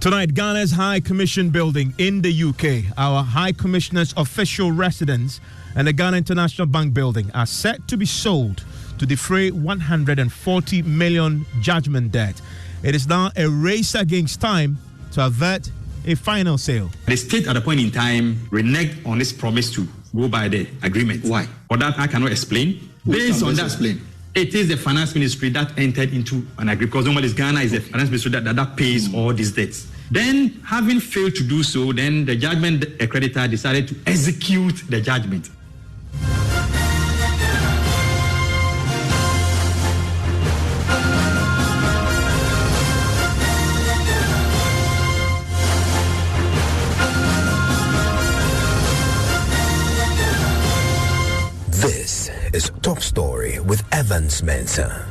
Tonight, Ghana's High Commission building in the UK, our High Commissioner's official residence, and the Ghana International Bank building are set to be sold to defray 140 million judgment debt. It is now a race against time to avert a final sale. The state at a point in time reneged on its promise to go by the agreement. Why? For that, I cannot explain. Based on that, it is the finance ministry that entered into an agreement, because normally Ghana is the finance ministry that pays all these debts. Then, having failed to do so, then the judgment creditor decided to execute the judgment. This is Top Story with Evans Mensah.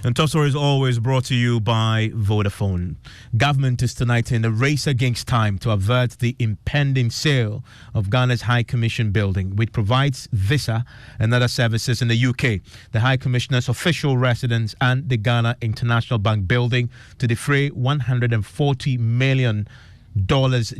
And Top Story is always brought to you by Vodafone. Government is tonight in a race against time to avert the impending sale of Ghana's High Commission building, which provides visa and other services in the UK, the High Commissioner's official residence, and the Ghana International Bank building to defray $140 million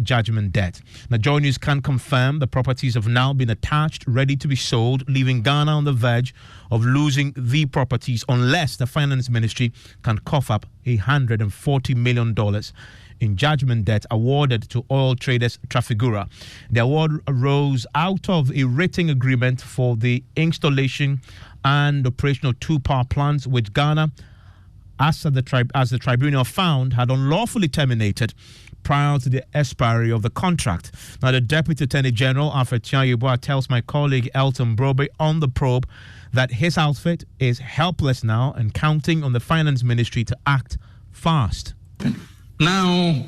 judgment debt. Now, Joy News can confirm the properties have now been attached, ready to be sold, leaving Ghana on the verge of losing the properties unless the finance ministry can cough up $140 million in judgment debt awarded to oil traders Trafigura. The award arose out of a written agreement for the installation and operation of two power plants, which Ghana, as the tribunal found, had unlawfully terminated prior to the expiry of the contract. Now, the Deputy Attorney General, Alfred Tianyeboa, tells my colleague Elton Brobe on The Probe that his outfit is helpless now and counting on the Finance Ministry to act fast. Now,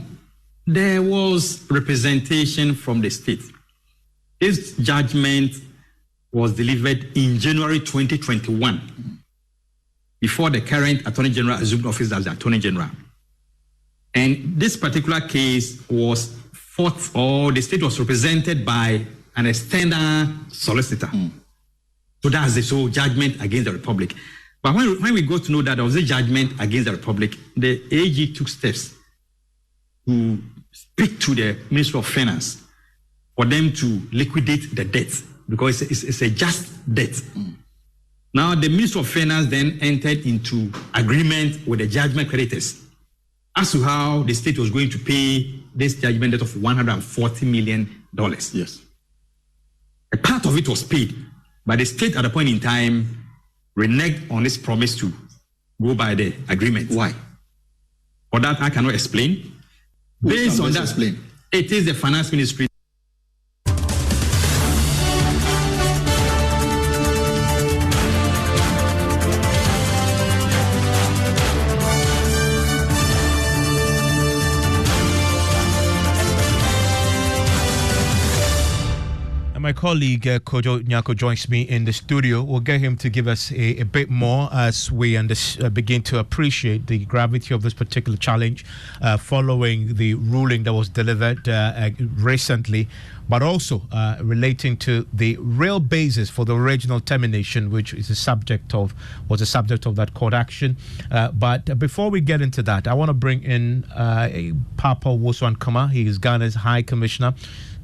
there was representation from the state. This judgment was delivered in January 2021, before the current Attorney General assumed office as the Attorney General. And this particular case was fought, or the state was represented by an external solicitor. So that's the sole judgment against the Republic. But when we got to know that there was a judgment against the Republic, the AG took steps to speak to the Ministry of Finance for them to liquidate the debt, because it's a just debt. Now, the Ministry of Finance then entered into agreement with the judgment creditors as to how the state was going to pay this judgment debt of $140 million. Yes. A part of it was paid, but the state at a point in time reneged on its promise to go by the agreement. Why? For that, I cannot explain. Based on that, it is the finance ministry. My colleague Kojo Nyako joins me in the studio. We'll get him to give us a bit more as we begin to appreciate the gravity of this particular challenge following the ruling that was delivered recently, but also relating to the real basis for the original termination, which is was a subject of that court action. But before we get into that, I want to bring in Papa Woswan Kama. He is Ghana's High Commissioner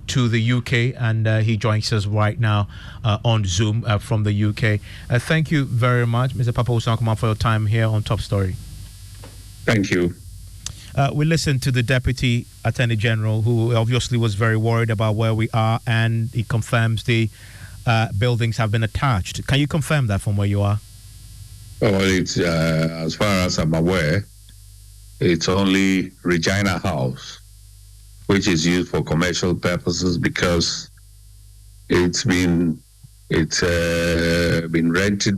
to the UK, and he joins us right now on Zoom from the UK. Thank you very much, Mr. Papa Woswan, for your time here on Top Story. Thank you. We listened to the Deputy Attorney General, who obviously was very worried about where we are, and he confirms the buildings have been attached. Can you confirm that from where you are? Well, it's as far as I'm aware, it's only Regina House, which is used for commercial purposes, because it's been rented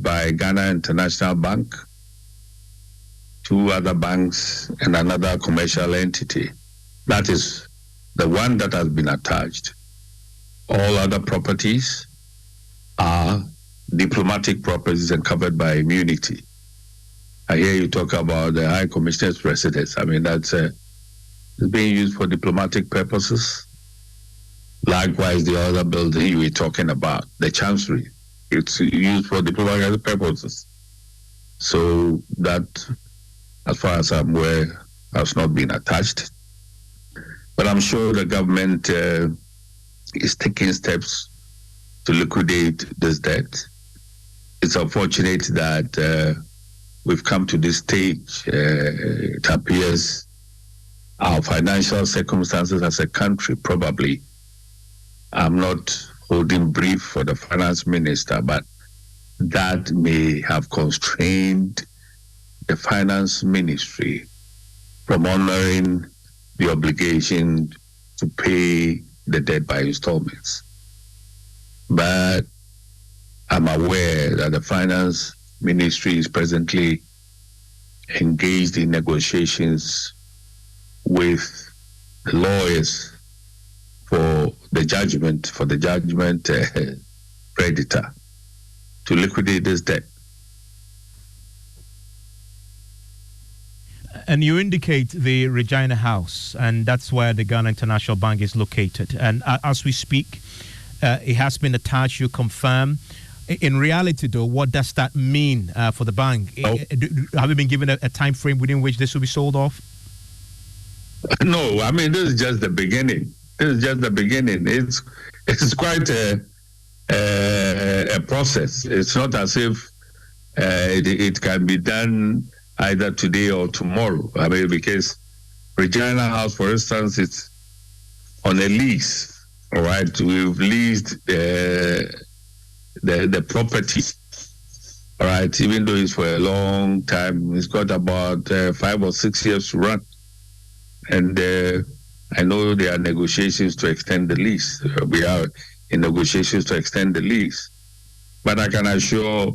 by Ghana International Bank, two other banks, and another commercial entity. That is the one that has been attached. All other properties are diplomatic properties and covered by immunity. I hear you talk about the High Commissioner's residence. I mean, that's it's being used for diplomatic purposes. Likewise, the other building you were talking about, the Chancery, it's used for diplomatic purposes. So that, as far as I'm aware, has not been attached. But I'm sure the government is taking steps to liquidate this debt. It's unfortunate that we've come to this stage. It appears our financial circumstances as a country, probably, I'm not holding brief for the finance minister, but that may have constrained the finance ministry from honoring the obligation to pay the debt by installments. But I'm aware that the finance ministry is presently engaged in negotiations with the lawyers for the judgment creditor to liquidate this debt. And you indicate the Regina House, and that's where the Ghana International Bank is located. And as we speak, it has been attached, you confirm. In reality, though, what does that mean for the bank? Have you been given a time frame within which this will be sold off? No, I mean, this is just the beginning. It's quite a process. It's not as if it can be done either today or tomorrow. I mean, because Regina House, for instance, it's on a lease. All right, we've leased the property. All right, even though it's for a long time, it's got about 5 or 6 years to run. And I know there are negotiations to extend the lease. We are in negotiations to extend the lease. But I can assure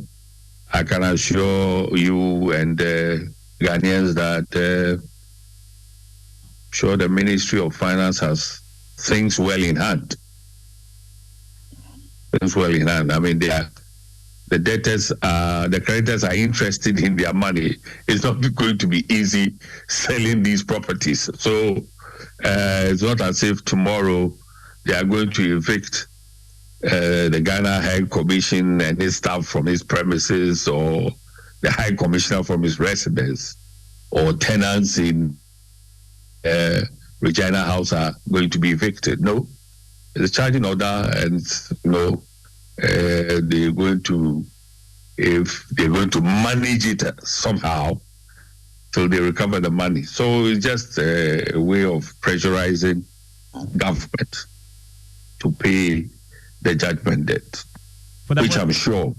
you and Ghanaians that sure the Ministry of Finance has things well in hand. I mean, the creditors are interested in their money. It's not going to be easy selling these properties. So it's not as if tomorrow they are going to evict the Ghana High Commission and his staff from his premises, or the High Commissioner from his residence, or tenants in Regina House are going to be evicted. No, it's a charging order, and they're going to manage it somehow till they recover the money. So it's just a way of pressurizing government to pay the judgment debt, which I'm sure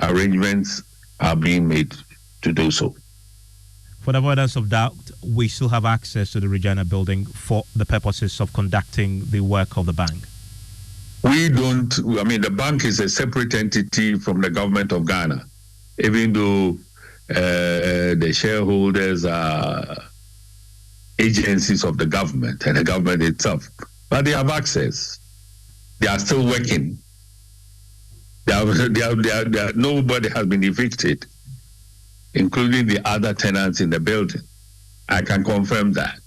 arrangements are being made to do so. For the avoidance of doubt, we still have access to the Regina building for the purposes of conducting the work of the bank. We don't, I mean, the bank is a separate entity from the government of Ghana, even though the shareholders are agencies of the government and the government itself. But they have access. They are still working. Nobody has been evicted, including the other tenants in the building. I can confirm that.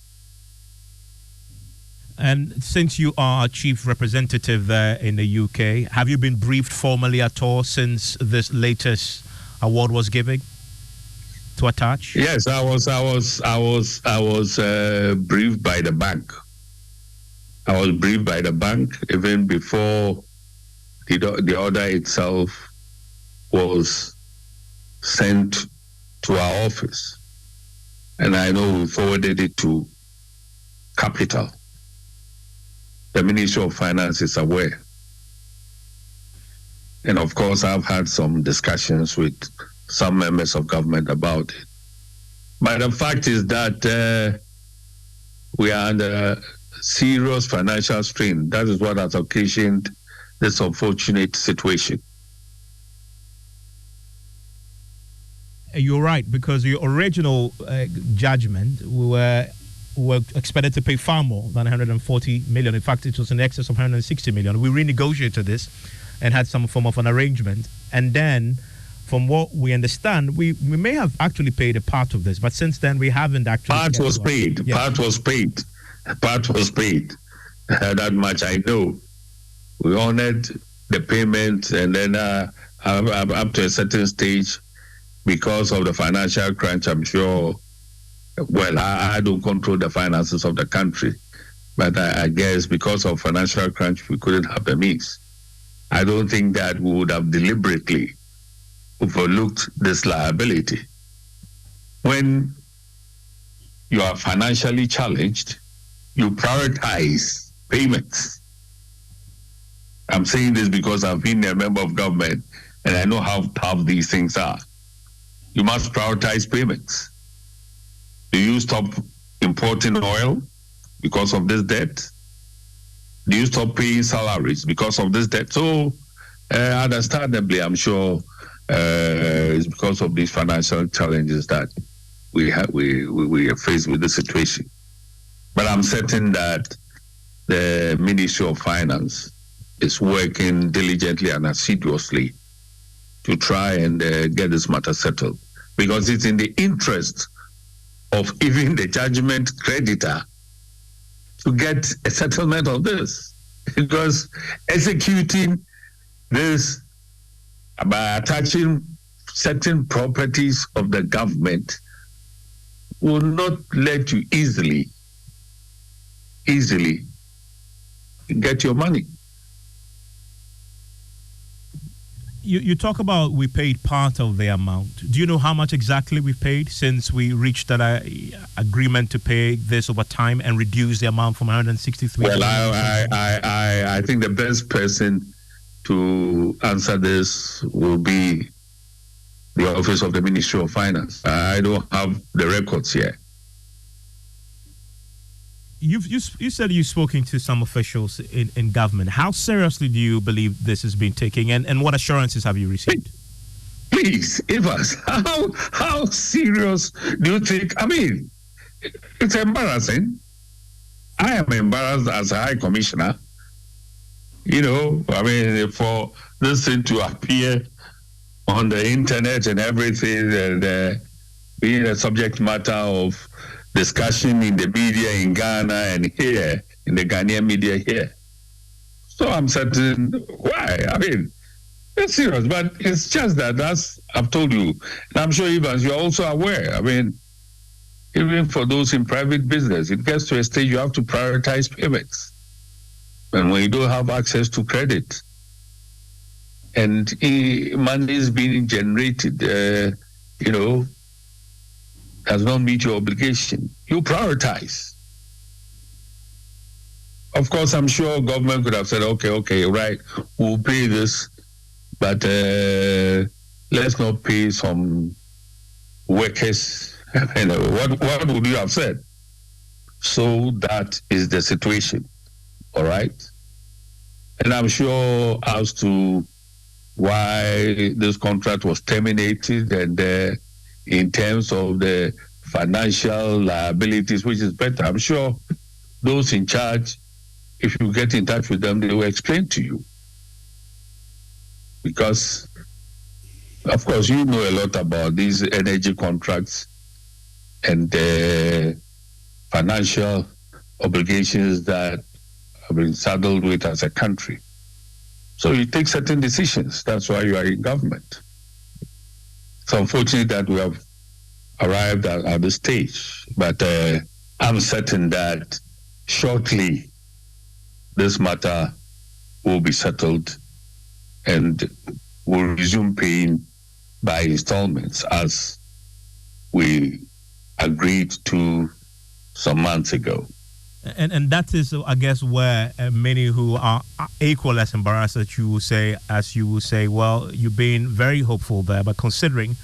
And since you are a chief representative there in the UK, have you been briefed formally at all since this latest award was given to attach? Yes, I was briefed by the bank. I was briefed by the bank even before the order itself was sent to our office. And I know we forwarded it to Capital. The Ministry of Finance is aware. And of course, I've had some discussions with some members of government about it. But the fact is that we are under serious financial strain. That is what has occasioned this unfortunate situation. You're right, because your original judgment, we were expected to pay far more than 140 million. In fact, it was in excess of 160 million. We renegotiated this, and had some form of an arrangement. And then, from what we understand, we may have actually paid a part of this, but since then we haven't actually. Part was paid. Yes. Part was paid. Part was paid. That much I know. We honored the payment, and then up to a certain stage, because of the financial crunch, I'm sure. Well, I don't control the finances of the country, but I guess because of financial crunch, we couldn't have the means. I don't think that we would have deliberately overlooked this liability. When you are financially challenged, you prioritize payments. I'm saying this because I've been a member of government and I know how tough these things are. You must prioritize payments. Do you stop importing oil because of this debt? Do you stop paying salaries because of this debt? So, understandably, I'm sure it's because of these financial challenges that we are faced with the situation. But I'm certain that the Ministry of Finance is working diligently and assiduously to try and get this matter settled, because it's in the interest of even the judgment creditor to get a settlement of this, because executing this by attaching certain properties of the government will not let you easily get your money. You talk about we paid part of the amount. Do you know how much exactly we paid since we reached that agreement to pay this over time and reduce the amount from 163? Well, I think the best person to answer this will be the Office of the Ministry of Finance. I don't have the records yet. You said you've spoken to some officials in government. How seriously do you believe this is being taken, and what assurances have you received? Please, Evans, how serious do you think? I mean, it's embarrassing. I am embarrassed as a High Commissioner. You know, I mean, for this thing to appear on the internet and everything, and being a subject matter of discussion in the media in Ghana and here, in the Ghanaian media here. So I'm certain, why? I mean, it's serious, but it's just that, as I've told you, and I'm sure, Evans, you're also aware, I mean, even for those in private business, it gets to a stage you have to prioritize payments. And when you don't have access to credit, and money is being generated, does not meet your obligation, you prioritize. Of course, I'm sure government could have said, okay, right, we'll pay this, but let's not pay some workers. What would you have said? So that is the situation, all right? And I'm sure as to why this contract was terminated and in terms of the financial liabilities, which is better. I'm sure those in charge, if you get in touch with them, they will explain to you. Because, of course, you know a lot about these energy contracts and the financial obligations that have been saddled with as a country. So you take certain decisions. That's why you are in government. It's unfortunate that we have arrived at this stage, but I'm certain that shortly this matter will be settled and will resume paying by installments as we agreed to some months ago. And that is, I guess, where many who are equal as embarrassed as you will say, well, you're being very hopeful there, but considering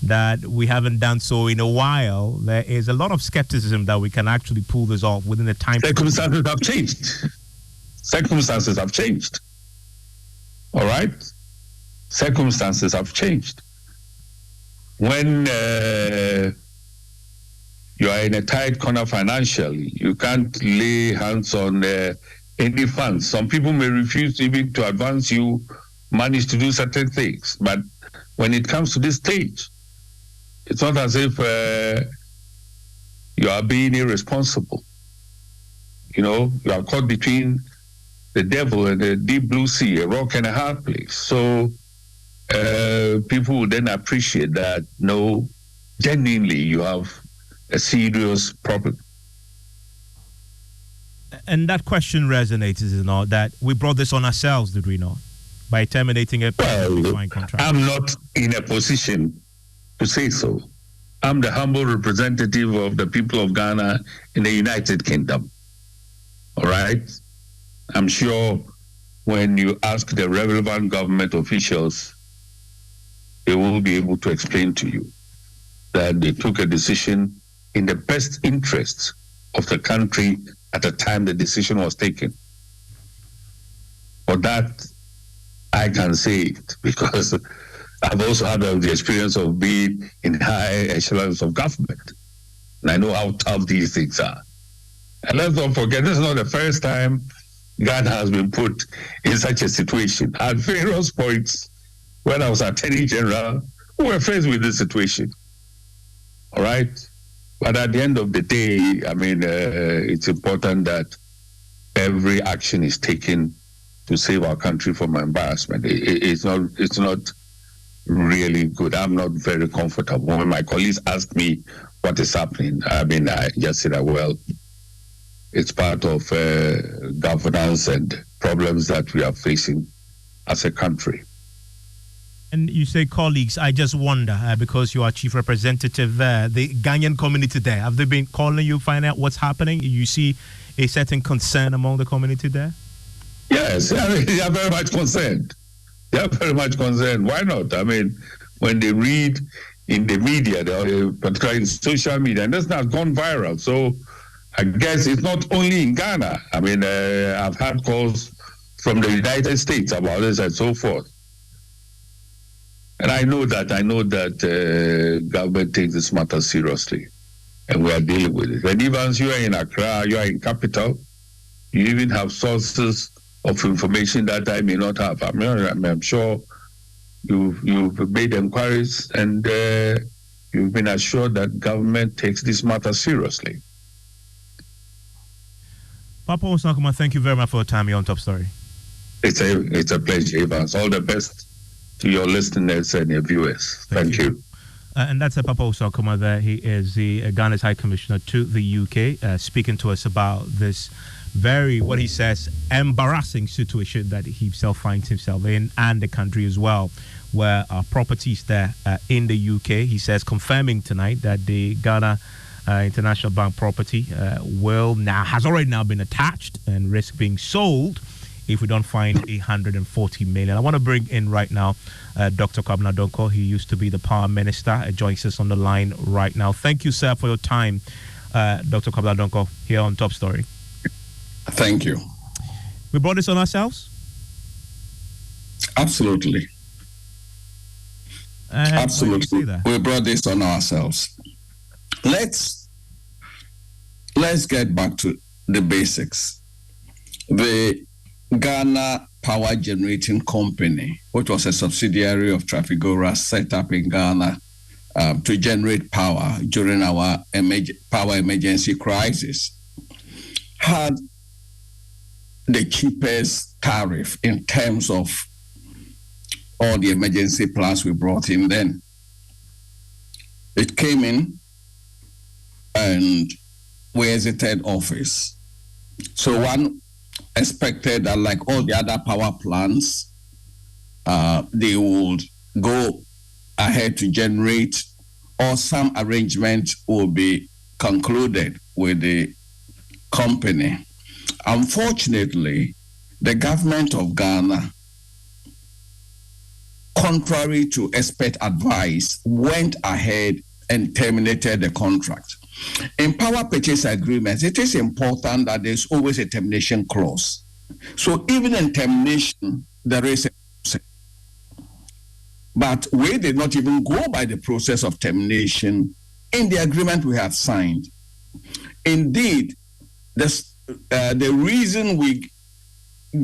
that we haven't done so in a while, there is a lot of skepticism that we can actually pull this off within the time. Circumstances have changed. Circumstances have changed. All right? Circumstances have changed. When you are in a tight corner financially, you can't lay hands on any funds. Some people may refuse even to advance you manage to do certain things. But when it comes to this stage, it's not as if you are being irresponsible. You know, you are caught between the devil and the deep blue sea, a rock and a hard place. So people will then appreciate that, no, genuinely you have a serious problem. And that question resonates, is it not, that we brought this on ourselves, did we not, by terminating a contract? I'm not in a position to say so. I'm the humble representative of the people of Ghana in the United Kingdom. All right? I'm sure when you ask the relevant government officials, they will be able to explain to you that they took a decision in the best interests of the country at the time the decision was taken. For that, I can say it because I've also had the experience of being in high echelons of government. And I know how tough these things are. And let's not forget, this is not the first time Ghana has been put in such a situation. At various points, when I was Attorney General, we were faced with this situation. All right? But at the end of the day, I mean, it's important that every action is taken to save our country from embarrassment. It's not really good. I'm not very comfortable. When my colleagues ask me what is happening, I mean, I just say that, well, it's part of governance and problems that we are facing as a country. And you say colleagues, I just wonder, because you are chief representative there, the Ghanaian community there, have they been calling you, find out what's happening? You see a certain concern among the community there? Yes, I mean, they are very much concerned. They are very much concerned. Why not? I mean, when they read in the media, particularly in social media, and that's not gone viral. So I guess it's not only in Ghana. I mean, I've had calls from the United States about this and so forth. And I know that government takes this matter seriously, and we are dealing with it. And even as you are in Accra, you are in capital, you even have sources of information that I may not have. I mean, I'm sure you've made inquiries and you've been assured that government takes this matter seriously. Papa Osakuma, thank you very much for your time here on Top Story. It's a pleasure, Evans. All the best to your listeners and your viewers. Thank you. And that's Papa Osakuma there. He is the Ghana's High Commissioner to the UK, speaking to us about this very, what he says, embarrassing situation that he himself finds himself in, and the country as well, where properties there in the UK, he says, confirming tonight that the Ghana International Bank property has already now been attached and risk being sold if we don't find 140 million. I want to bring in right now Dr. Kwabena Donkor. He used to be the Power Minister. Joins us on the line right now. Thank you, sir, for your time, Dr. Kwabena Donkor, here on Top Story. Thank you. We brought this on ourselves? Absolutely. Absolutely. We brought this on ourselves. Let's get back to the basics. The Ghana Power Generating Company, which was a subsidiary of Trafigura, set up in Ghana to generate power during our power emergency crisis, had the cheapest tariff in terms of all the emergency plans we brought in then. It came in and we exited office. So one expected that, like all the other power plants, they would go ahead to generate, or some arrangement will be concluded with the company. Unfortunately, the government of Ghana, contrary to expert advice, went ahead and terminated the contract. In power purchase agreements, it is important that there's always a termination clause. So even in termination, there is a process. But we did not even go by the process of termination in the agreement we had signed. Indeed, the reason we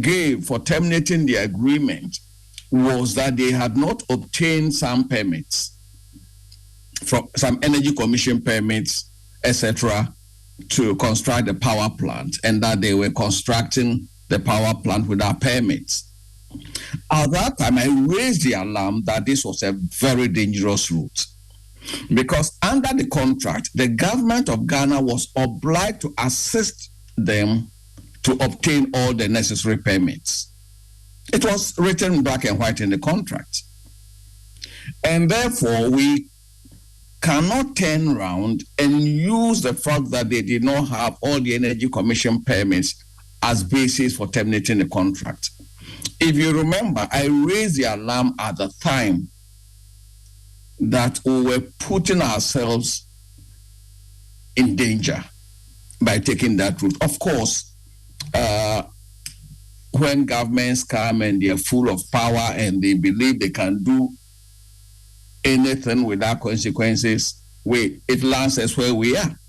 gave for terminating the agreement was that they had not obtained some permits, from some energy commission permits, etc., to construct the power plant, and that they were constructing the power plant without permits. At that time, I raised the alarm that this was a very dangerous route, because under the contract, the government of Ghana was obliged to assist them to obtain all the necessary permits. It was written black and white in the contract. And therefore, we cannot turn around and use the fact that they did not have all the Energy Commission permits as basis for terminating the contract. If you remember, I raised the alarm at the time that we were putting ourselves in danger by taking that route. Of course, when governments come and they're full of power and they believe they can do anything without consequences, it lands us where we are.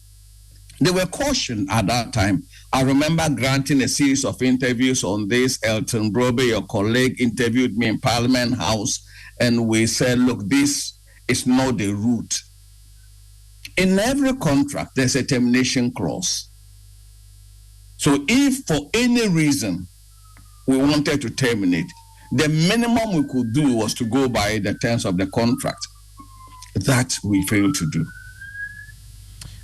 They were cautioned at that time. I remember granting a series of interviews on this. Elton Brobe, your colleague, interviewed me in Parliament House, and we said, look, this is not the route. In every contract, there's a termination clause. So if for any reason we wanted to terminate, the minimum we could do was to go by the terms of the contract. That we failed to do.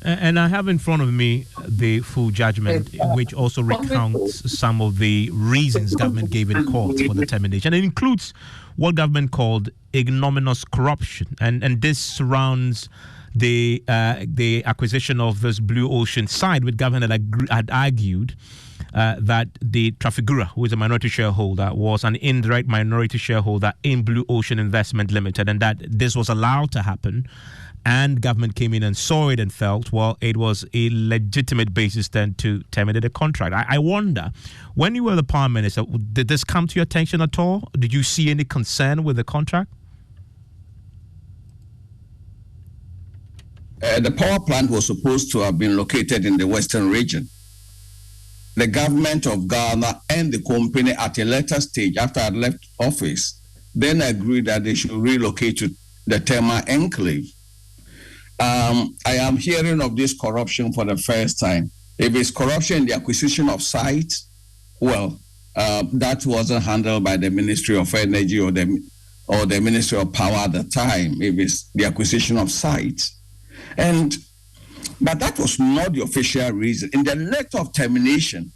And I have in front of me the full judgment, which also recounts some of the reasons government gave in court for the termination. It includes what government called ignominious corruption, and this surrounds the acquisition of this Blue Ocean site, which government had argued that the Trafigura, who is a minority shareholder, was an indirect minority shareholder in Blue Ocean Investment Limited, and that this was allowed to happen. And government came in and saw it and felt, well, it was a legitimate basis then to terminate the contract. I wonder, when you were the Prime Minister, did this come to your attention at all? Did you see any concern with the contract? The power plant was supposed to have been located in the Western region. The government of Ghana and the company at a later stage, after I left office, then agreed that they should relocate to the Tema enclave. I am hearing of this corruption for the first time. If it's corruption in the acquisition of sites, well, that wasn't handled by the Ministry of Energy or the Ministry of Power at the time. If it's the acquisition of sites, but that was not the official reason. In the letter of termination,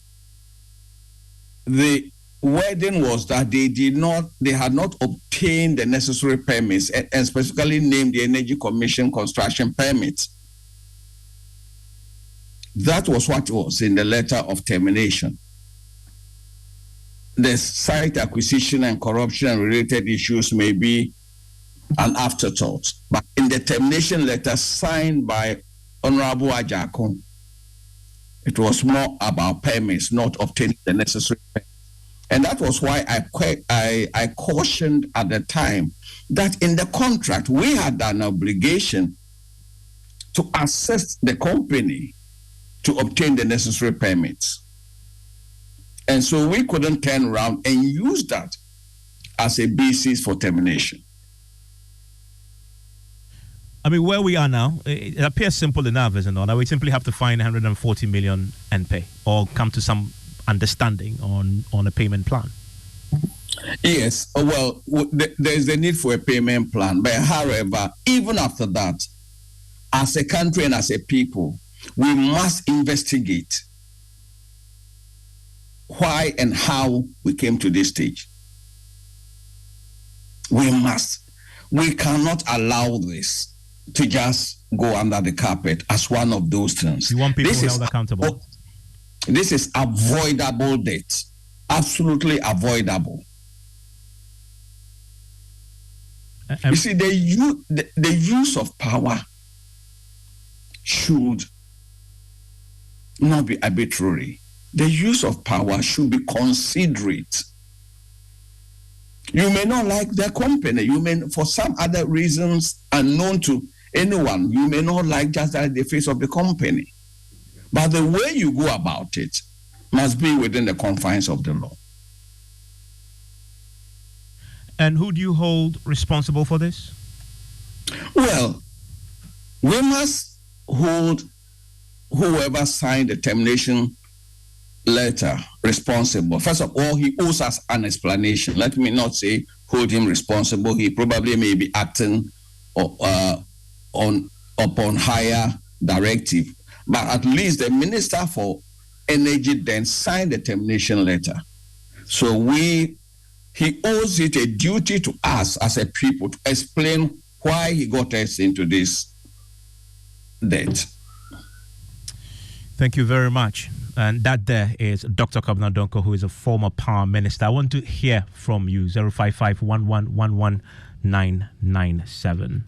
the wording was that they had not obtained the necessary permits, and specifically named the Energy Commission construction permits. That was what was in the letter of termination. The site acquisition and corruption and related issues may be an afterthought, but in the termination letter signed by Honorable Ajako, it was more about permits, not obtaining the necessary permits. And that was why I cautioned at the time that in the contract, we had an obligation to assist the company to obtain the necessary permits. And so we couldn't turn around and use that as a basis for termination. I mean, where we are now, it appears simple enough, isn't it? We simply have to find 140 million and pay, or come to some understanding on a payment plan. Yes, well, there's a need for a payment plan. But however, even after that, as a country and as a people, we must investigate why and how we came to this stage. We must. We cannot allow this to just go under the carpet as one of those things. You want people held accountable? This is avoidable debt. Absolutely avoidable. You see, the use of power should not be arbitrary. The use of power should be considerate. You may not like the company. You may, for some other reasons unknown to anyone, you may not like just the face of the company. But the way you go about it must be within the confines of the law. And who do you hold responsible for this? Well, we must hold whoever signed the termination letter responsible. First of all, he owes us an explanation. Let me not say hold him responsible. He probably may be acting upon higher directive. But at least the Minister for Energy then signed the termination letter. So he owes it a duty to us as a people to explain why he got us into this debt. Thank you very much. And that there is Dr. Kwabena Donkor, who is a former power minister. I want to hear from you, 055 11 997.